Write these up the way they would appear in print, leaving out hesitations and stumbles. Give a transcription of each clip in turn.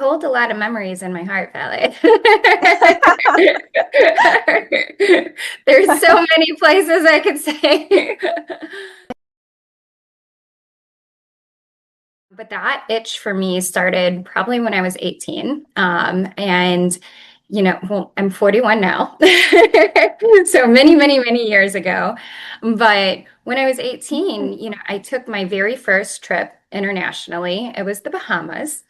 hold a lot of memories in my heart, Valley. There's so many places I could say. But that itch for me started probably when I was 18. Well, I'm 41 now. So many, many, many years ago. But when I was 18, I took my very first trip internationally. It was the Bahamas.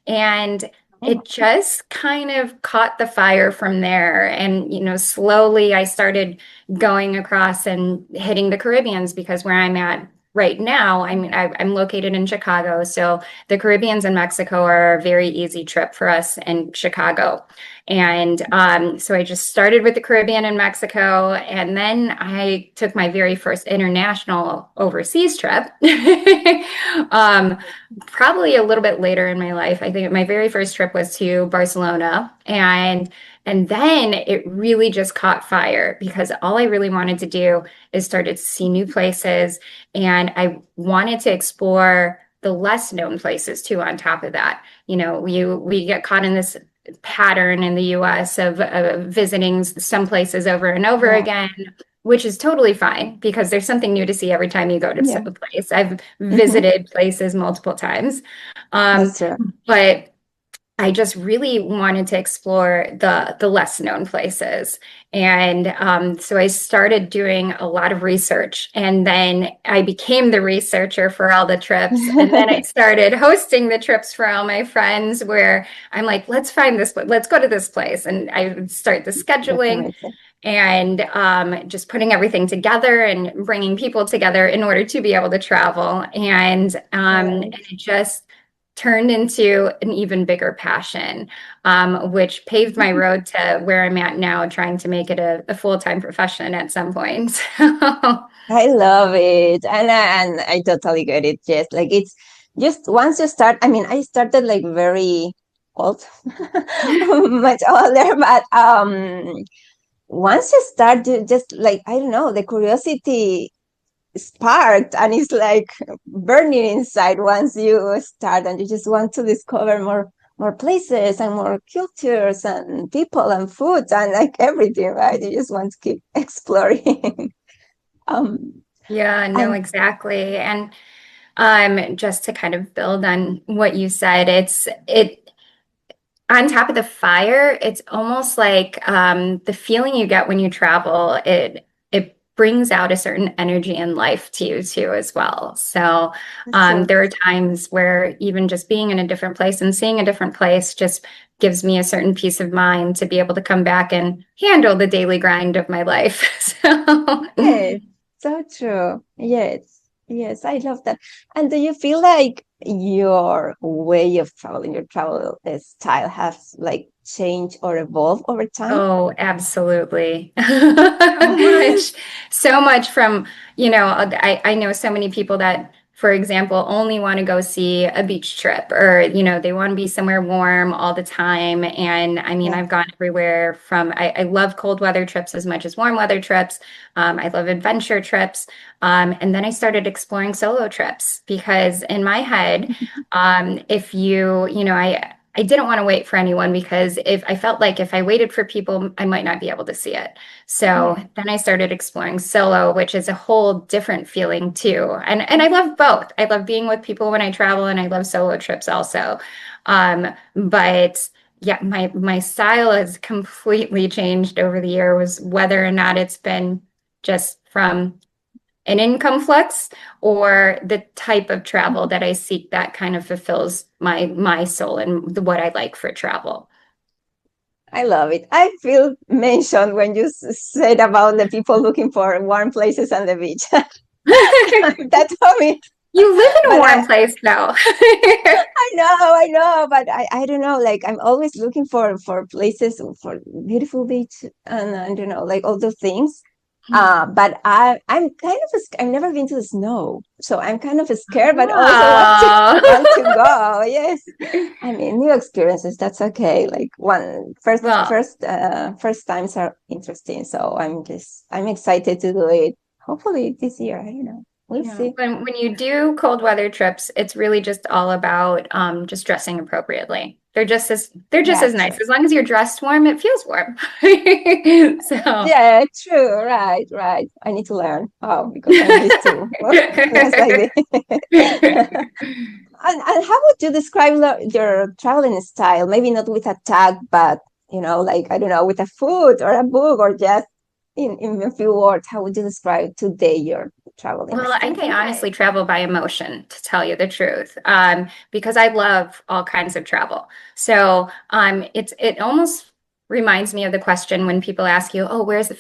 And Oh, it just kind of caught the fire from there. And, slowly I started going across and hitting the Caribbeans because where I'm at right now, I'm located in Chicago. So the Caribbeans and Mexico are a very easy trip for us in Chicago. And so I just started with the Caribbean and Mexico, and then I took my very first international overseas trip. um, Probably a little bit later in my life. I think my very first trip was to Barcelona, and then it really just caught fire because all I really wanted to do is started to see new places, and I wanted to explore the less known places too on top of that. We get caught in this pattern in the US of visiting some places over and over yeah, again, which is totally fine because there's something new to see every time you go to yeah. a place. I've Hmm. visited places multiple times. Um, That's true. but I just really wanted to explore the less known places. And so I started doing a lot of research. And then I became the researcher for all the trips. And then I started hosting the trips for all my friends where I'm like, let's find this, let's go to this place. And I would start the That's scheduling amazing. and just putting everything together and bringing people together in order to be able to travel. And Right. it just turned into an even bigger passion, which paved my road to where I'm at now, trying to make it a full-time profession at some point. I love it. And I totally get it. Yes. Like it's just once you start, I mean, I started like very old, much older, but once you start you just like, I don't know, the curiosity sparked and it's like burning inside once you start and you just want to discover more places and more cultures and people and foods and like everything, right? You just want to keep exploring. um Yeah, no, and exactly. And just to kind of build on what you said, it on top of the fire, it's almost like the feeling you get when you travel, it brings out a certain energy and life to you too as well. So that's true. there are times where even just being in a different place and seeing a different place just gives me a certain peace of mind to be able to come back and handle the daily grind of my life. So Yes, so true. Yes, yes, I love that. And do you feel like your way of traveling, your travel style has like changed or evolved over time? oh, absolutely. Much, so much from, I know so many people that, for example, only want to go see a beach trip or, they want to be somewhere warm all the time. And I mean, Yeah. I've gone everywhere from, I love cold weather trips as much as warm weather trips. I love adventure trips. And then I started exploring solo trips because in my head, if I didn't want to wait for anyone because if I felt like if I waited for people, I might not be able to see it. So Yeah. then I started exploring solo, which is a whole different feeling too. And I love both. I love being with people when I travel, and I love solo trips also. But yeah, my style has completely changed over the years, whether or not it's been just from an income flux or the type of travel that I seek that kind of fulfills my soul and what I like for travel. I love it. I feel mentioned when you said about the people looking for warm places and the beach. That's for me. You live in a But warm place now. I know, but I don't know. Like I'm always looking for places for beautiful beach and I don't know, like all those things. But I'm kind of I've never been to the snow, so I'm kind of scared, but also Oh. want to go. Yes, I mean new experiences. That's okay. Like one Well, first times are interesting, so I'm excited to do it. Hopefully this year. I don't know. We'll yeah. see. When you do cold weather trips, it's really just all about just dressing appropriately. they're just as Gotcha. nice. As long as you're dressed warm, it feels warm. So Yeah, true. Right, right. I need to learn. Oh, because I miss too. Just like this. And how would you describe your traveling style? Maybe not with a tag, but like I don't know, with a food or a book or just in a few words, how would you describe today your traveling Well, I think style? I honestly travel by emotion, to tell you the truth, because I love all kinds of travel. So it almost reminds me of the question when people ask you, "Oh, where's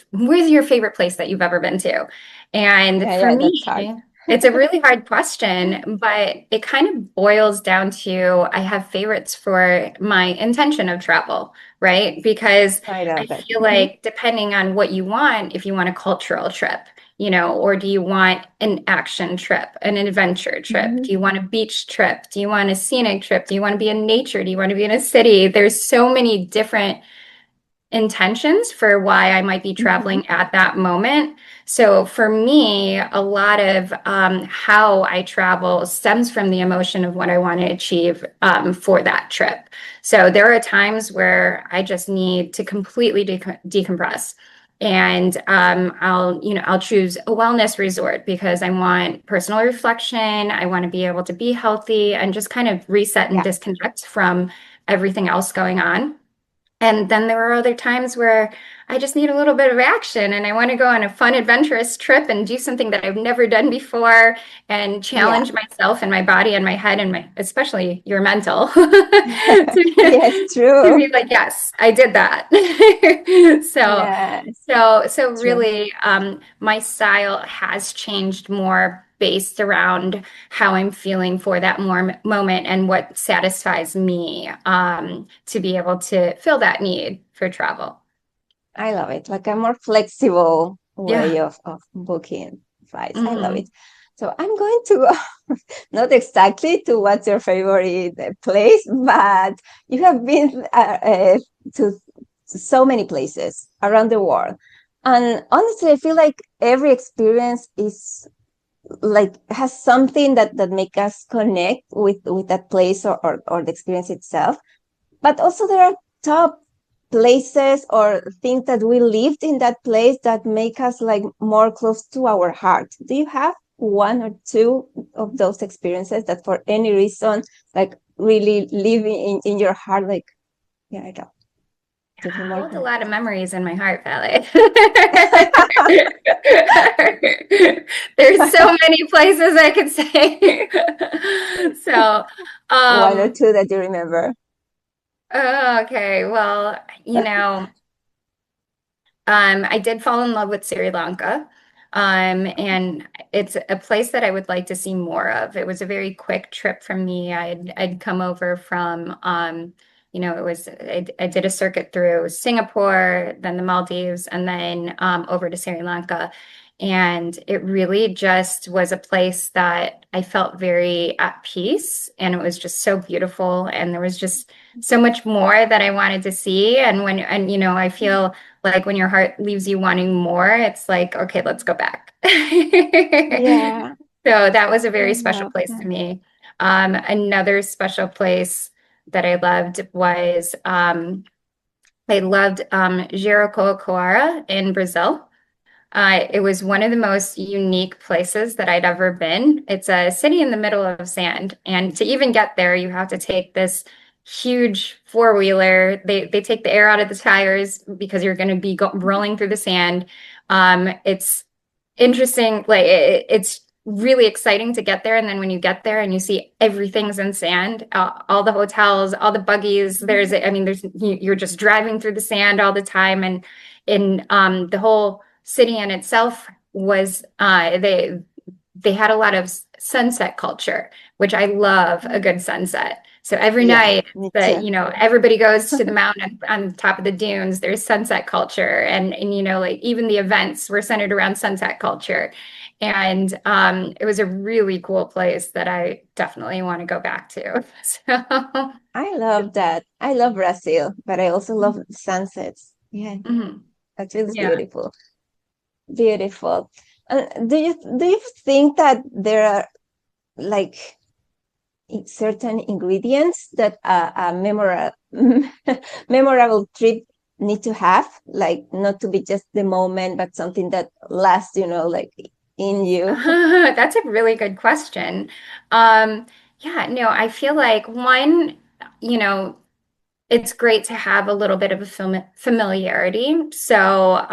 your favorite place that you've ever been to?" And Yeah, for yeah, that's me, hard. it's a really hard question, but it kind of boils down to I have favorites for my intention of travel, right? Because I I love that. feel like depending on what you want, if you want a cultural trip, or do you want an action trip, an adventure trip? Mhm. Do you want a beach trip? Do you want a scenic trip? Do you want to be in nature? Do you want to be in a city? There's so many different intentions for why I might be Mhm. traveling at that moment. So for me, a lot of how I travel stems from the emotion of what I want to achieve for that trip. So there are times where I just need to completely decompress. And I'll choose a wellness resort because I want personal reflection. I want to be able to be healthy and just kind of reset and Yeah. disconnect from everything else going on. And then there are other times where I just need a little bit of action and I want to go on a fun, adventurous trip and do something that I've never done before and Yeah. challenge myself and my body and my head and especially your mental Yes, to true. be like, yes, I did that. So, Yes, so true. really, my style has changed more based around how I'm feeling for that more moment and what satisfies me to be able to fill that need for travel. I love it. Like a more flexible way Yeah. of booking flights. I love Hmm. it. So I'm going to not exactly to what's your favorite place, but you have been to so many places around the world. And honestly, I feel like every experience is like has something that make us connect with that place or the experience itself. But also there are top places or things that we lived in that place that make us like more close to our heart. Do you have one or two of those experiences that for any reason like really live in your heart, like yeah, I know, to feel I more hold a connected? lot of memories in my heart, Valley. There's so many places I could say. So, One or um, two that you remember? okay, well, I did fall in love with Sri Lanka. And it's a place that I would like to see more of. It was a very quick trip from me. I'd come over from, I did a circuit through Singapore, then the Maldives, and then over to Sri Lanka. And it really just was a place that I felt very at peace, and it was just so beautiful. And there was just so much more that I wanted to see. I feel like when your heart leaves you wanting more, it's like, okay, let's go back. Yeah, So that was a I very special love place to that. me. Another special place that I loved was I loved Jericoacoara in Brazil. It was one of the most unique places that I'd ever been. It's a city in the middle of sand, and to even get there, you have to take this huge four-wheeler. They take the air out of the tires because you're going to be rolling through the sand. It's interesting, like it's really exciting to get there, and then when you get there and you see everything's in sand, all the hotels, all the buggies. You're just driving through the sand all the time, and in the whole city in itself was they had a lot of sunset culture, which I love a good sunset. So every Yeah, night me that, too. everybody goes to the mountain on top of the dunes, there's sunset culture. And like even the events were centered around sunset culture. And it was a really cool place that I definitely want to go back to. So, I love that. I love Brazil, but I also love sunsets. Yeah, mhm. that feels Yeah. beautiful. Beautiful. Do you think that there are like certain ingredients that a memorable trip need to have, like not to be just the moment, but something that lasts, like in you? That's a really good question. Um, yeah, no, I feel like one, you know, it's great to have a little bit of a familiarity. So,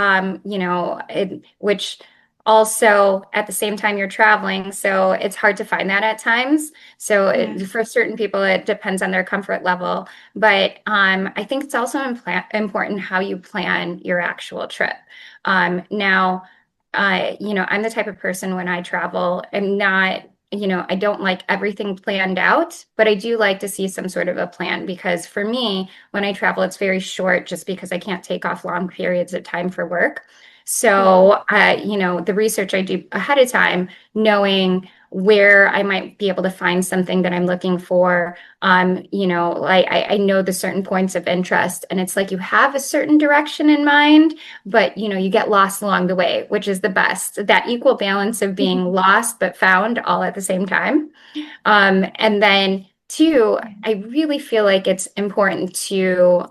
which also at the same time you're traveling, so it's hard to find that at times. So, Yeah. for certain people, it depends on their comfort level. But I think it's also important how you plan your actual trip. Now, I'm the type of person when I travel, I'm not I don't like everything planned out, but I do like to see some sort of a plan because for me, when I travel, it's very short just because I can't take off long periods of time for work. Yeah. So, the research I do ahead of time, knowing where I might be able to find something that I'm looking for. Like I know the certain points of interest, and it's like you have a certain direction in mind, but you get lost along the way, which is the best. That equal balance of being lost but found all at the same time. And then two, I really feel like it's important to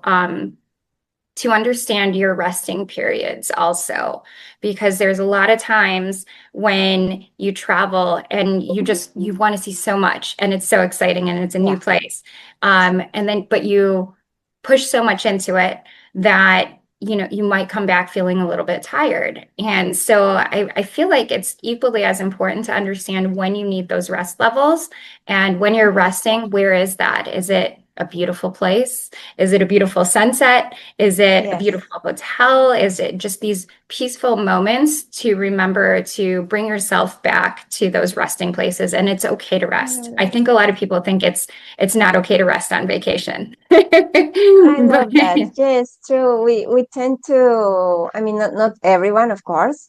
understand your resting periods also, because there's a lot of times when you travel and you want to see so much and it's so exciting and it's a new Yeah. place. But you push so much into it that you might come back feeling a little bit tired. And so I feel like it's equally as important to understand when you need those rest levels and when you're resting, where is that? Is it a beautiful place? Is it a beautiful sunset? Is it a Yes. beautiful hotel? Is it just these peaceful moments to remember to bring yourself back to those resting places? And it's okay to I love rest. I that. think a lot of people think it's not okay to rest on vacation. I But love that. Yes, true. We tend to, I mean, not everyone, of course,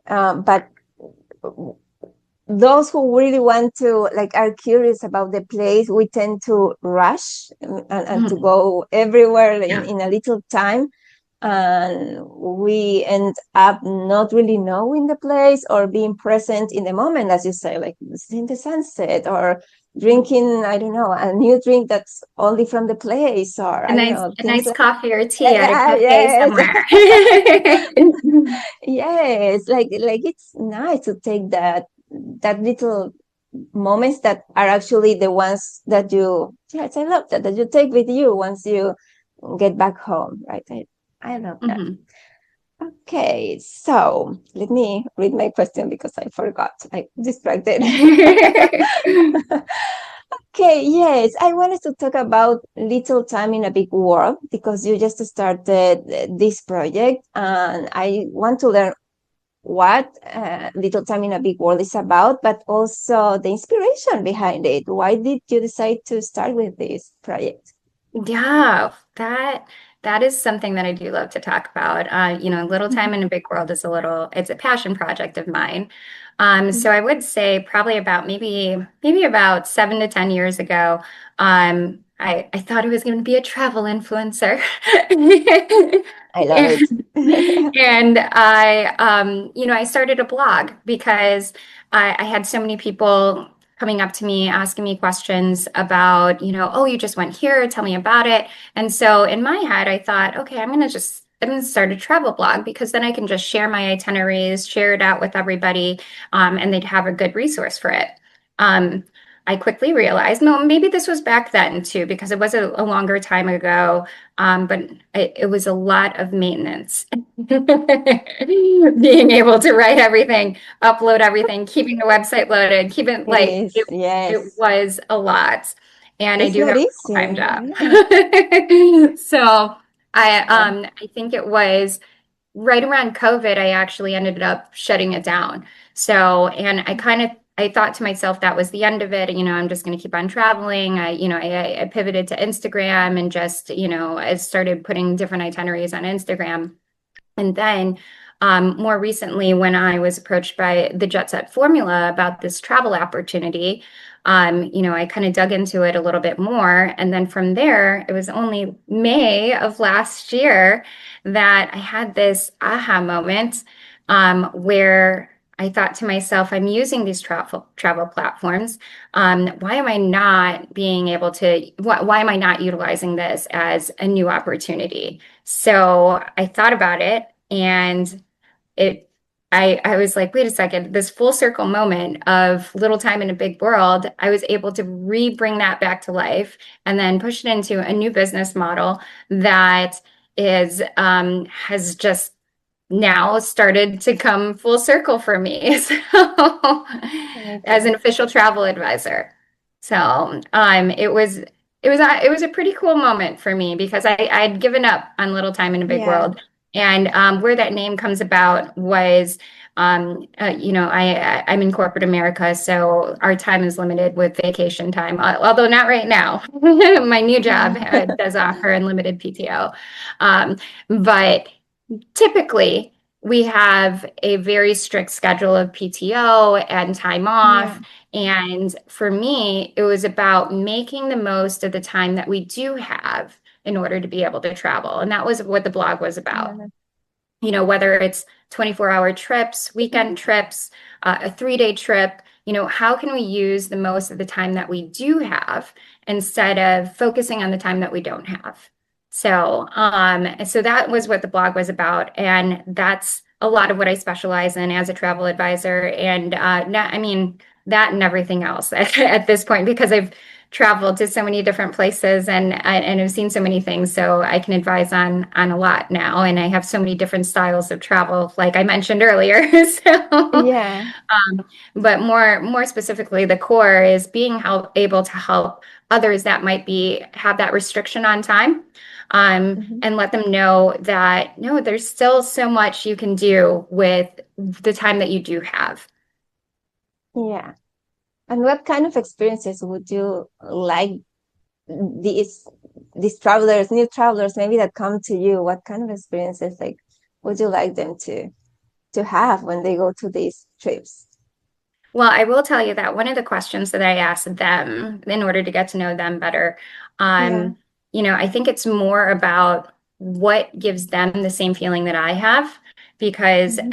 but those who really want to, like, are curious about the place, we tend to rush and to go everywhere yeah. in a little time. And we end up not really knowing the place or being present in the moment, as you say, like seeing the sunset or drinking, I don't know, a new drink that's only from the place, or A I don't nice know, a things nice like, coffee or tea at a cafe yes. somewhere. Yes, like it's nice to take that little moments that are actually the ones that you, yes, I love that you take with you once you get back home, right? I love that. Mhm. Okay, so let me read my question because I forgot. I distracted. Okay, yes, I wanted to talk about Little Time in a Big World because you just started this project, and I want to learn what Little Time in a Big World is about, but also the inspiration behind it. Why did you decide to start with this project? Yeah, that is something that I do love to talk about. Little Time in a Big World is it's a passion project of mine. So I would say probably about maybe about 7 to 10 years ago, I thought I was going to be a travel influencer. I love And, it. and I started a blog because I had so many people coming up to me, asking me questions about, oh, you just went here, tell me about it. And so in my head, I thought, okay, I'm going to start a travel blog because then I can just share my itineraries, share it out with everybody, and they'd have a good resource for it. Um, I quickly realized, no, maybe this was back then too, because it was a longer time ago, but it was a lot of maintenance. Being able to write everything, upload everything, keeping the website loaded, keeping It like is, it yes. was a lot. And I It's do not have a full-time easy. job. Yeah. So Yeah. I think it was right around COVID, I actually ended up shutting it down. So, and I thought to myself that was the end of it. I'm just going to keep on traveling. I pivoted to Instagram and just, I started putting different itineraries on Instagram. And then more recently, when I was approached by the Jet Set Formula about this travel opportunity, I kind of dug into it a little bit more. And then from there, it was only May of last year that I had this aha moment where I thought to myself, I'm using these travel platforms. Why am I not being able to, why am I not utilizing this as a new opportunity? So I thought about it and it I was like, wait a second, this full circle moment of little time in a big world, I was able to re-bring that back to life and then push it into a new business model that is has just now started to come full circle for me. So as an Amazing. official travel advisor. So it was a pretty cool moment for me because I'd given up on Little Time in a Big Yeah. World. And where that name comes about was, I'm in corporate America, so our time is limited with vacation time, although not right now. My new job Yeah. does offer unlimited PTO. But typically, we have a very strict schedule of PTO and time Yeah. off. And for me, it was about making the most of the time that we do have in order to be able to travel. And that was what the blog was about. Yeah. Whether it's 24-hour trips, weekend trips, a 3-day trip, how can we use the most of the time that we do have instead of focusing on the time that we don't have? So that was what the blog was about. And that's a lot of what I specialize in as a travel advisor. And not, I mean, that and everything else at this point, because I've traveled to so many different places and have seen so many things. So I can advise on a lot now. And I have so many different styles of travel, like I mentioned earlier. Yeah. But more specifically, the core is being able to help others that might be have that restriction on time. Mhm. And let them know that no, there's still so much you can do with the time that you do have. Yeah. And what kind of experiences would you like these these travelers, new travelers, maybe that come to you? What kind of experiences like would you like them to have when they go to these trips? Well, I will tell you that one of the questions that I asked them in order to get to know them better, Yeah. um, I think it's more about what gives them the same feeling that I have, because Mhm.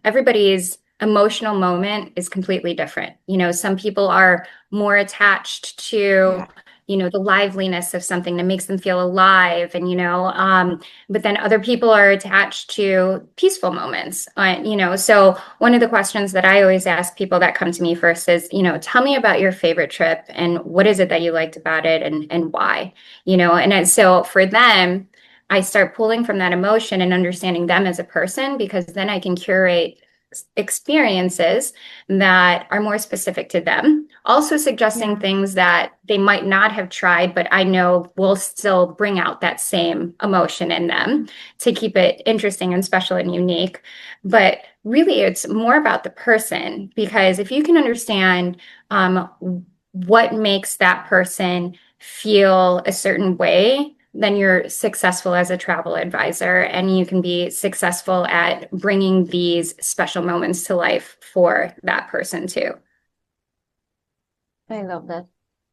everybody's emotional moment is completely different. Some people are more attached to, Yeah. the liveliness of something that makes them feel alive, and but then other people are attached to peaceful moments. So one of the questions that I always ask people that come to me first is, tell me about your favorite trip and what is it that you liked about it and why, so for them, I start pulling from that emotion and understanding them as a person, because then I can curate experiences that are more specific to them. Also suggesting Yeah. things that they might not have tried, but I know will still bring out that same emotion in them to keep it interesting and special and unique. But really, it's more about the person, because if you can understand what makes that person feel a certain way, then you're successful as a travel advisor and you can be successful at bringing these special moments to life for that person too. I love that.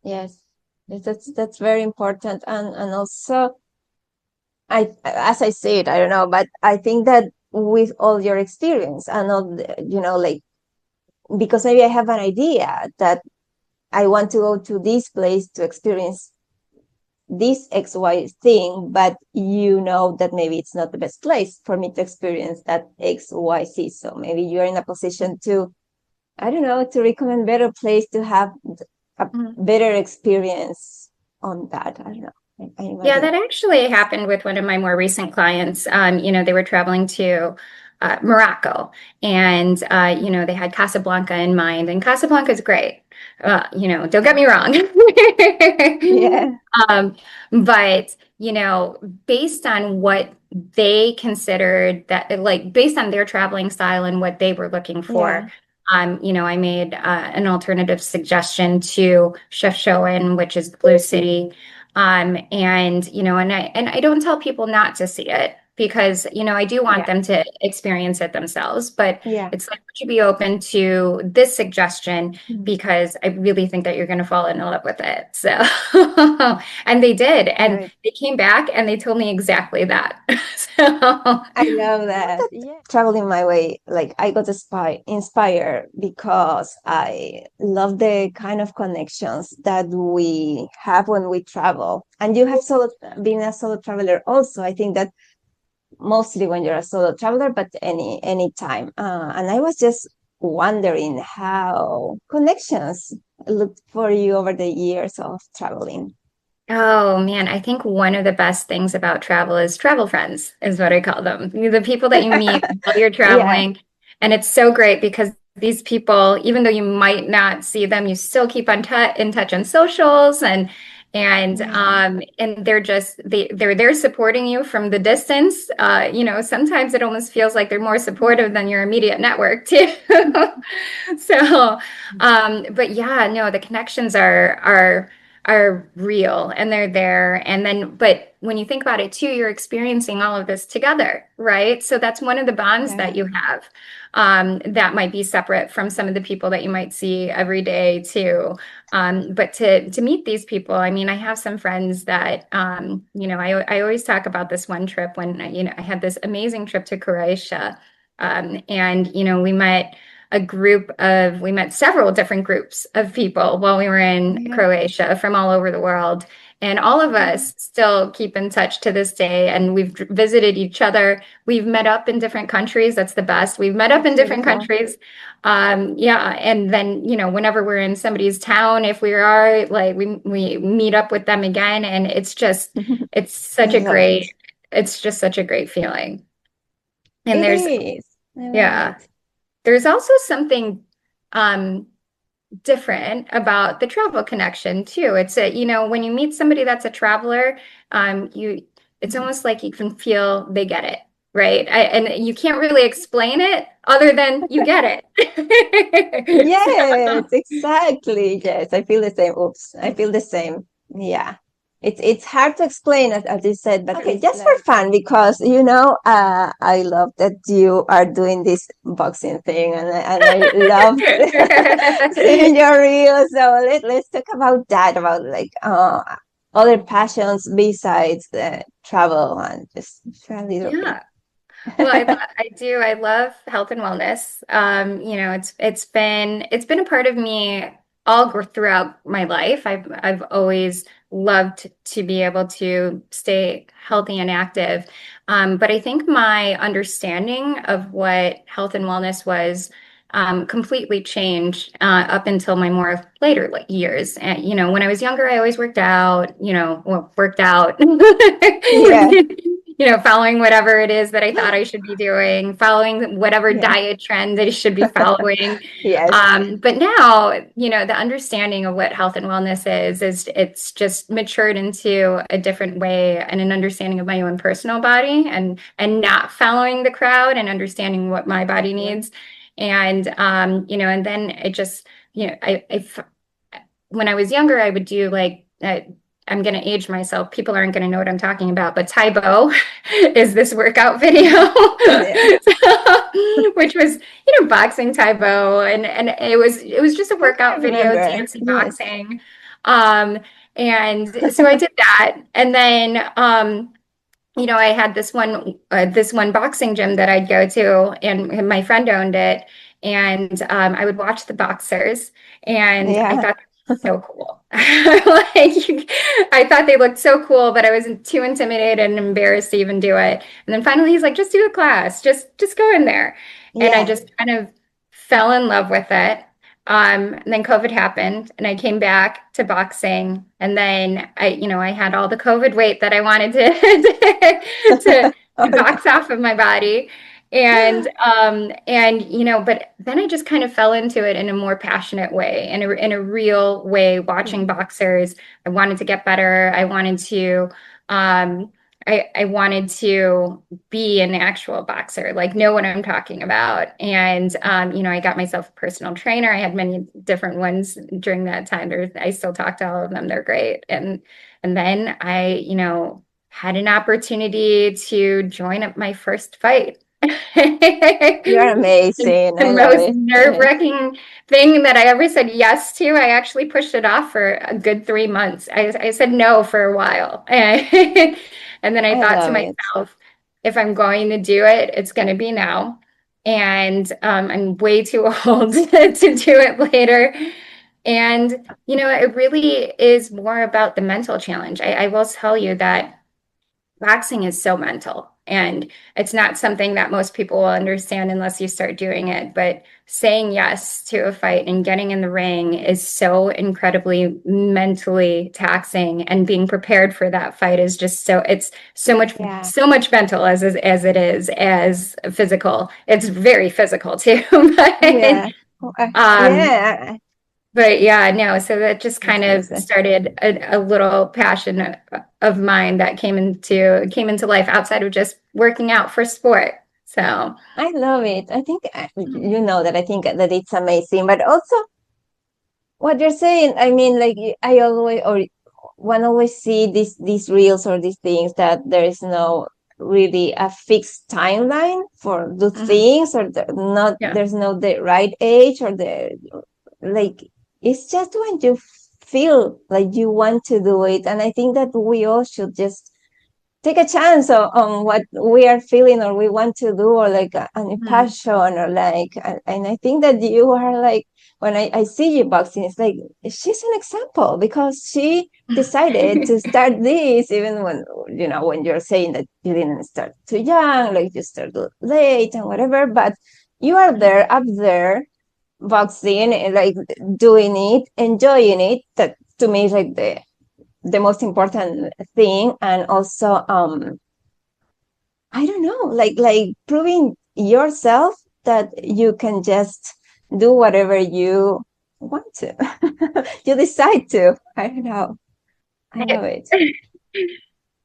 Yes. Yes, that's very important. And also I, as I said, I don't know, but I think that with all your experience and all like because maybe I have an idea that I want to go to this place to experience this XY thing, but that maybe it's not the best place for me to experience that XYZ. So maybe you're in a position to, I don't know, to recommend better place to have a Mhm. better experience on that. I don't know. I Yeah, imagine. that actually happened with one of my more recent clients. They were traveling to Morocco, and they had Casablanca in mind, and Casablanca is great. Don't get me wrong. Yeah. Um, but based on what they considered that, like based on their traveling style and what they were looking for, Yeah. I made an alternative suggestion to Chef which is the Blue City. And I don't tell people not to see it. because, I do want Yeah, them to experience it themselves, but yeah. it's like, would you be open to this suggestion? Mhm. Because I really think that you're going to fall in love with it. So, and they did. And Good. they came back and they told me exactly that. So, I love that. Yeah. Traveling my way, like I got inspired because I love the kind of connections that we have when we travel. And you have been a solo traveler also. I think that mostly when you're a solo traveler, but any time. And I was just wondering how connections looked for you over the years of traveling. oh man, I think one of the best things about travel is travel friends, is what I call them. The people that you meet while you're Yeah. traveling. And it's so great because these people, even though you might not see them, you still keep in touch on socials Yeah. and they're there supporting you from the distance. Sometimes it almost feels like they're more supportive than your immediate network too. So, but yeah, no, the connections are real and they're there. And then, but when you think about it too, you're experiencing all of this together, right? So that's one of the bonds that Yeah. you have, that might be separate from some of the people that you might see every day too. But to meet these people, I mean, I have some friends that, I always talk about this one trip when, I had this amazing trip to Croatia. And, we met several different groups of people while we were in Yeah. Croatia from all over the world. And all of us still keep in touch to this day. And we've visited each other. We've met up in different countries. That's the best. We've met up That's in different beautiful. countries. Yeah. And then, whenever we're in somebody's town, if we are like, we meet up with them again. And it's I love it. it's just such a great feeling. And It is. I love yeah, it. there's also something, um, different about the travel connection too. When you meet somebody that's a traveler, it's almost like you can feel they get it, right? And you can't really explain it other than you get it. Yes, exactly. Yes, I feel the same. Oops, I feel the same. Yeah. It's hard to explain as you said, but okay, just for fun because I love that you are doing this boxing thing and I love seeing your reels. So let's talk about that, about like other passions besides the travel and just share a little bit. Yeah. Well, I do. I love health and wellness. It's been a part of me throughout my life. I've always loved to be able to stay healthy and active. But I think my understanding of what health and wellness was, completely changed up until my more later years. And when I was younger, I always worked out. Worked out. Yeah, Following whatever it is that I thought I should be doing, following whatever yeah. diet trend that I should be following. Yes. But now, the understanding of what health and wellness is it's just matured into a different way and an understanding of my own personal body and not following the crowd and understanding what my body needs. And then it just, when I was younger, I would do like, I'm going to age myself. People aren't going to know what I'm talking about, but Taibo is this workout video, Yeah. which was, boxing Taibo, and it was just a I think I workout video, remember. dancing, Yes. boxing. Um, and so I did that, and then, I had this one boxing gym that I'd go to, and my friend owned it, and I would watch the boxers, and I Yeah. thought so cool. Like, I thought they looked so cool, but I was too intimidated and embarrassed to even do it. And then finally, he's like, "Just do a class. Just go in there," and I Yeah. just kind of fell in love with it. And then COVID happened and I came back to boxing. And then I had all the COVID weight that I wanted to, Oh, to box off of my body. But then I just kind of fell into it in a more passionate way, in a real way, watching no. boxers. I wanted to get better. Um, I wanted to be an actual boxer, like know what I'm talking about. And I got myself a personal trainer. I had many different ones during that time. I still talk to all of them. They're great. And then I had an opportunity to join up my first fight. You're amazing. The I love most it. nerve-wracking thing that I ever said yes to. I actually pushed it off for a good 3 months. I said no for a while. And then I I thought to love it. myself, if I'm going to do it, it's going to be now. And I'm way too old to do it later. And, it really is more about the mental challenge. I will tell you that boxing is so mental, and it's not something that most people will understand unless you start doing it. But saying yes to a fight and getting in the ring is so incredibly mentally taxing, and being prepared for that fight is just it's Yeah. so much mental as it is as physical. It's very physical too. but Yeah. um Yeah. but yeah, no, so that just It's kind of amazing. started a little passion of mine that came into life outside of just working out for sport. So, I love it. I think you know that I think that it's amazing, but also what you're saying, I mean, like I always or one always see these reels or these things that there is no really a fixed timeline for the mhm, things or not yeah. there's no the right age or the like it's just when you feel like you want to do it. And I think that we all should just take a chance on what we are feeling or we want to do or like a Mhm. passion or like and I think that you are like when I see you boxing it's like she's an example because she decided to start this even when when you're saying that you didn't start too young like you started late and whatever but you are there up there boxing and like doing it enjoying it that to me is like the most important thing and also I don't know like proving yourself that you can just do whatever you want to you decide to I don't know I love it.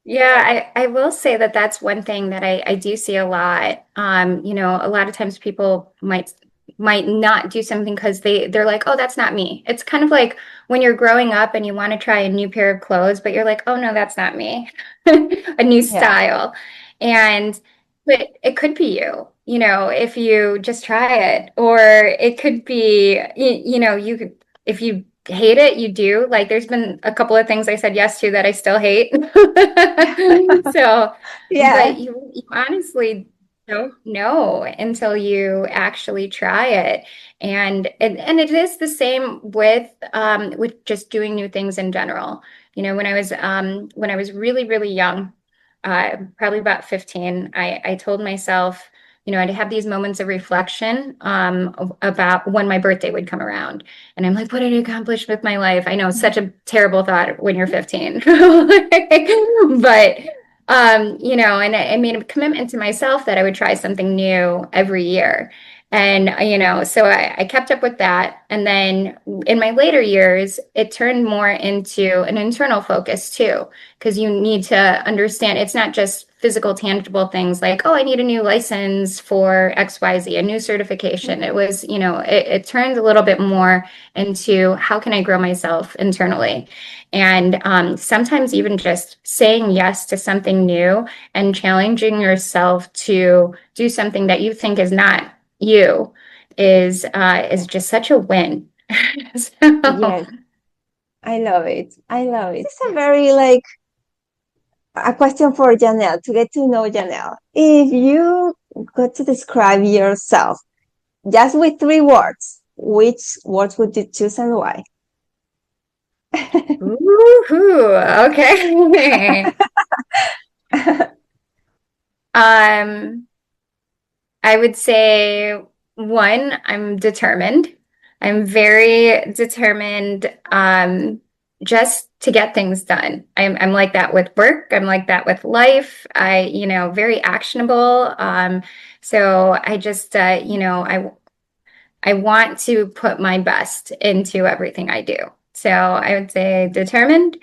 Yeah, I will say that that's one thing that I do see a lot. A lot of times people might not do something because they're like, oh, that's not me. It's kind of like when you're growing up and you want to try a new pair of clothes, but you're like, oh no, that's not me. A new Yeah. style. And but it could be you, if you just try it. Or it could be, you could if you hate it, you do. Like there's been a couple of things I said yes to that I still hate. So, Yeah. but you honestly don't know until you actually try it. And it is the same with just doing new things in general. When I was really, really young, probably about 15, I told myself, I'd have these moments of reflection about when my birthday would come around. And I'm like, what did I accomplish with my life? I know, such a terrible thought when you're 15. But, and I made a commitment to myself that I would try something new every year. And, so I kept up with that. And then in my later years, it turned more into an internal focus too, because you need to understand it's not just physical, tangible things like, oh, I need a new license for XYZ, a new certification. It was, it turned a little bit more into how can I grow myself internally? And sometimes even just saying yes to something new and challenging yourself to do something that you think is not you is just such a win. So, Yes. I love it. I love it. It's a very like a question for Janelle to get to know Janelle. If you got to describe yourself just with 3 words, which words would you choose and why? woohoo, okay. Um, I would say one, I'm determined. I'm very determined just to get things done. I'm like that with work. I'm like that with life. Very actionable. So I just, I want to put my best into everything I do. So I would say determined.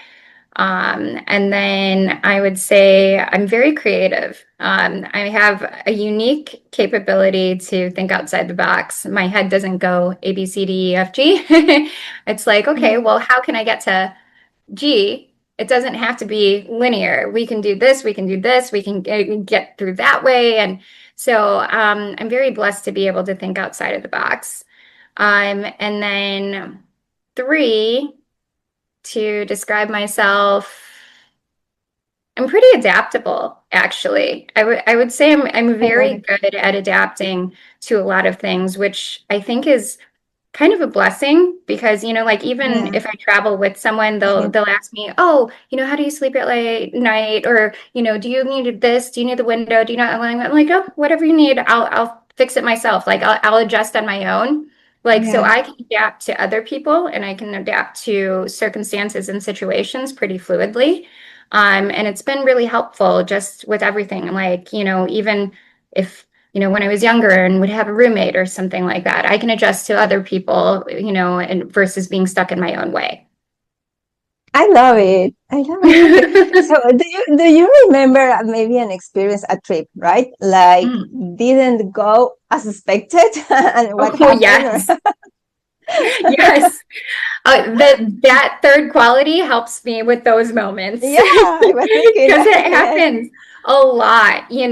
And then I would say I'm very creative. I have a unique capability to think outside the box. My head doesn't go A, B, C, D, E, F, G. It's like, okay, well, how can I get to G? it doesn't have to be linear. We can do this, we can do this, we can get through that way. And so I'm very blessed to be able to think outside of the box. And then three, to describe myself, I'm pretty adaptable, actually. I would say I'm I love very it. good at adapting to a lot of things, which I think is kind of a blessing because, like even Yeah. if I travel with someone, they'll ask me, "Oh, how do you sleep at late night?" Or, "Do you need this? Do you need the window? Do you not?" I'm like, "Oh, whatever you need, I'll fix it myself. Like I'll adjust on my own." Like so Yeah. I can adapt to other people and I can adapt to circumstances and situations pretty fluidly. And it's been really helpful just with everything. Like, even if when I was younger and would have a roommate or something like that. I can adjust to other people, and versus being stuck in my own way. I love it. I love it. So do you remember maybe an experience, a trip, right? Like Mm. didn't go as expected and what Oh, happened? Or yes. Yes. That third quality helps me with those moments yeah, I was thinking, because it yes, happens a lot. You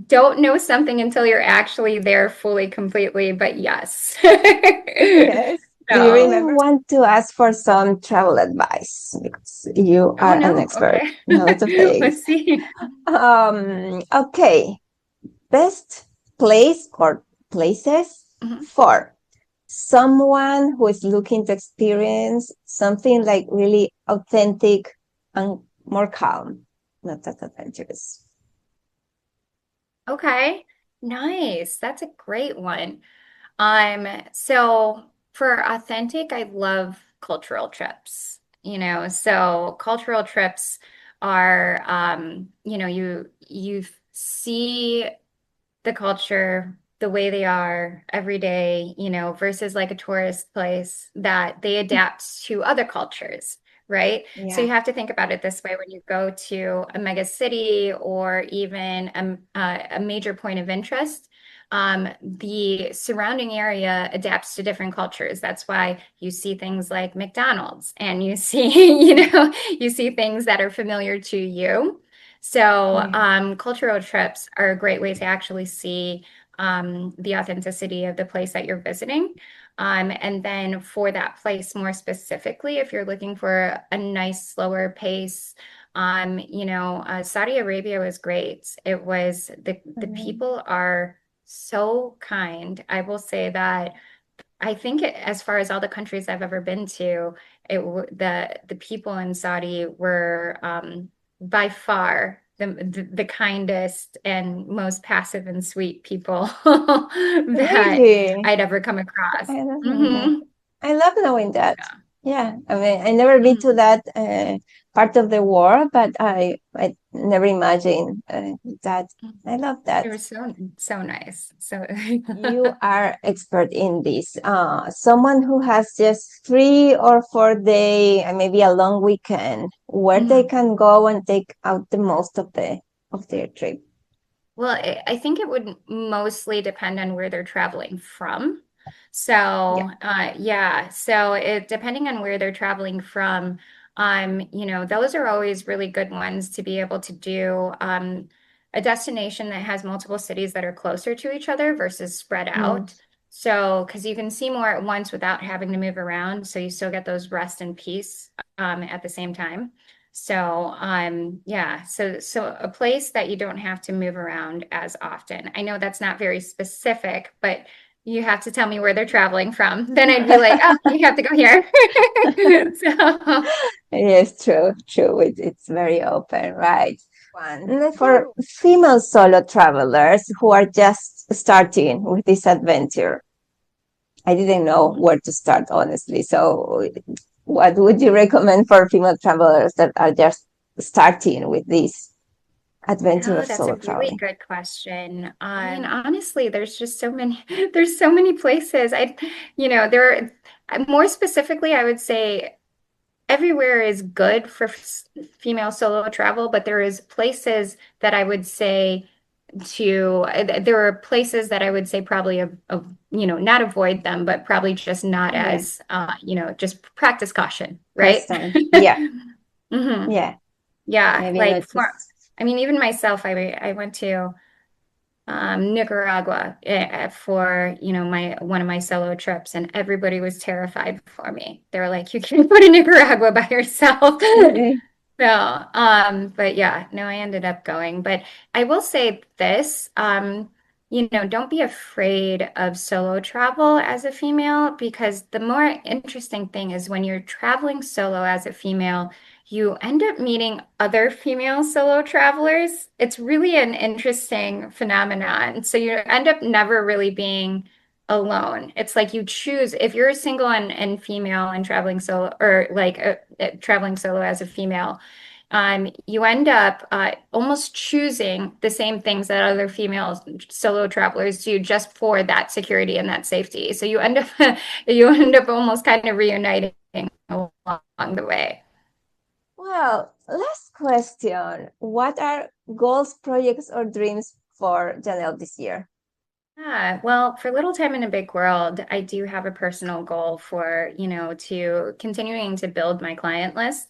don't know something until you're actually there fully, completely, but yes. yes. Do you So, remember? I want to ask for some travel advice because you oh are an no, expert okay. in a lot of things. Let's see. Okay. Best place or places Mhm. for someone who is looking to experience something like really authentic and more calm, not that adventurous. Okay, nice. That's a great one. So for authentic, I love cultural trips, so cultural trips are, you see the culture the way they are every day, versus like a tourist place that they adapt to other cultures, right? So Yeah. you have to think about it this way when you go to a mega city or even a major point of interest. The surrounding area adapts to different cultures. That's why you see things like McDonald's and you see, you see things that are familiar to you. So, Yeah. cultural trips are a great way to actually see the authenticity of the place that you're visiting. And then for that place more specifically, if you're looking for a nice, slower pace, Saudi Arabia was great. It was the Mhm. people are so kind. I will say that I think as far as all the countries I've ever been to, the people in Saudi were by far the kindest and most passive and sweet people that Really? I'd ever come across. I love knowing that. Hmm. I love knowing that. Yeah. Yeah, I mean, I never been to Mhm. that part of the world, but I never imagined that. I love It that. was so nice. So You are expert in this. Someone who has just 3 or 4 day and maybe a long weekend, where they Mhm. can go and take out the most of their trip. Well, I think it would mostly depend on where they're traveling from. So, Yeah. yeah, so it depending on where they're traveling from, those are always really good ones to be able to do a destination that has multiple cities that are closer to each other versus spread Mm. out. So, because you can see more at once without having to move around, so you still get those rest and peace at the same time. So, yeah, so a place that you don't have to move around as often. I know that's not very specific, but you have to tell me where they're traveling from. Then I'd be like, oh, you have to go here. So, Yes, true, true. It's very open, right? One for female solo travelers who are just starting with this adventure. I didn't know where to start, honestly. So, what would you recommend for female travelers that are just starting with this adventure oh, of that's a solo really traveling? good question. I mean, honestly, there's just so many, there's so many places. There, more specifically, I would say everywhere is good for female solo travel, but there is places that I would say there were places that I would say probably not avoid them, but probably just not Yeah. as just practice caution, right? Constant. Yeah. hmm Yeah. Yeah, Maybe like not for just. I mean, even myself, I went to Nicaragua for my one of my solo trips, and everybody was terrified for me. They were like, "You can't go to Nicaragua by yourself." Okay. No, but yeah, no, I ended up going. But I will say this, don't be afraid of solo travel as a female, because the more interesting thing is when you're traveling solo as a female, you end up meeting other female solo travelers. It's really an interesting phenomenon. So you end up never really being alone. It's like you choose if you're single and female and traveling solo, or like traveling solo as a female, you end up almost choosing the same things that other female solo travelers do just for that security and that safety. So you end up almost kind of reuniting along the way. Well, last question. What are goals, projects, or dreams for Janelle this year? Yeah, well, for Little Time in a Big World, I do have a personal goal for, to continuing to build my client list.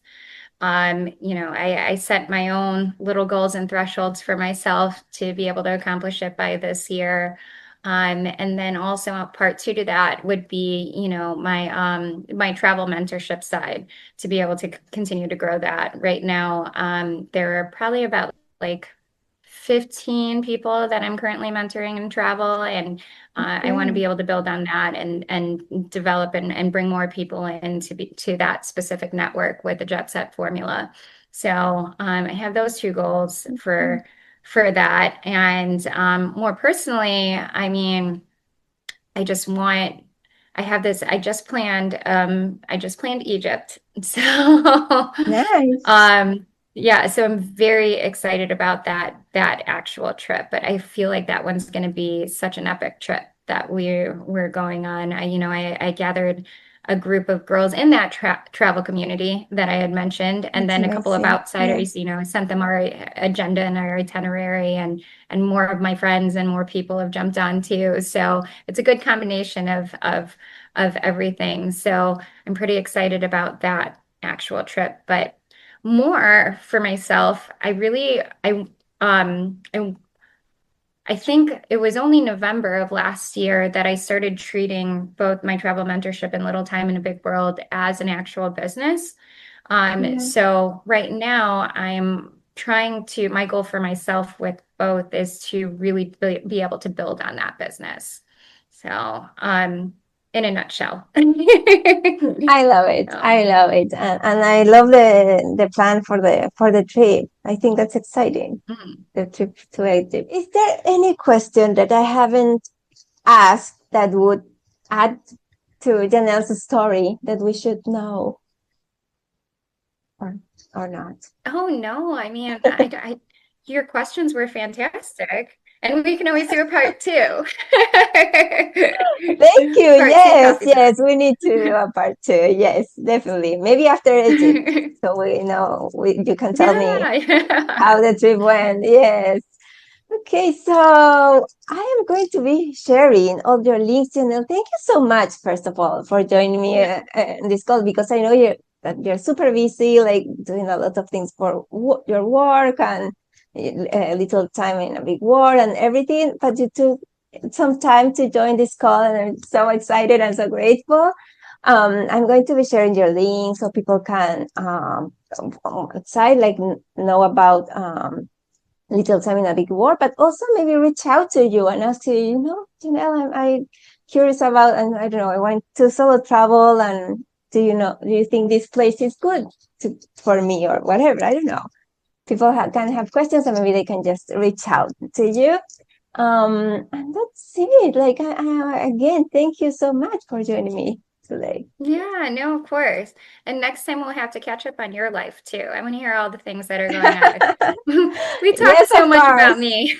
I set my own little goals and thresholds for myself to be able to accomplish it by this year. And then also part two to that would be, my travel mentorship side to be able to continue to grow that. Right now, there are probably about like 15 people that I'm currently mentoring in travel, and I want to Okay. be able to build on that and develop and bring more people in to that specific network with the Jet Set formula. So I have those two goals for that, and more personally, I mean, I just want. I have this. I just planned Egypt. So, Nice. um, yeah, so I'm very excited about that actual trip, but I feel like that one's going to be such an epic trip that we're going on. I gathered a group of girls in that travel community that I had mentioned, and That's then a couple of amazing. Yeah. outsiders. I sent them our agenda and our itinerary, and more of my friends and more people have jumped on too. So it's a good combination of everything. So I'm pretty excited about that actual trip, but more for myself, I think it was only November of last year that I started treating both my travel mentorship and Little Time in a Big World as an actual business. Yeah. So right now my goal for myself with both is to really be able to build on that business. So, in a nutshell. I love it. So, I love it. And I love the plan for the trip. I think that's exciting. mm. The trip to Egypt. Is there any question that I haven't asked that would add to Janelle's story that we should know or or not? Oh no, I mean, your questions were fantastic, and we can always do a part two. Thank you. Part two Yes, coffee yes, we need to do talk. a part two. Yes, definitely. Maybe after Egypt. So we know you can tell me Yeah, yeah. how the trip went. Yes. Okay, so I am going to be sharing all your links, Janelle. Thank you so much, first of all, for joining me Yeah. in this call because I know you're super busy, like doing a lot of things for your work and a little time in a big war and everything. But you took some time to join this call, and I'm so excited and so grateful. I'm going to be sharing your link so people can outside like know about little time in a big war, but also maybe reach out to you and ask you, I curious about, and I don't know, I want to solo travel, and do you think this place is good for me or whatever? I don't know. People can have questions, and maybe they can just reach out to you. And that's it. Like, again, thank you so much for joining me today. Yeah, no, of course. And next time we'll have to catch up on your life too. I want to hear all the things that are going on with you. We talked Yes, so of much about course. me.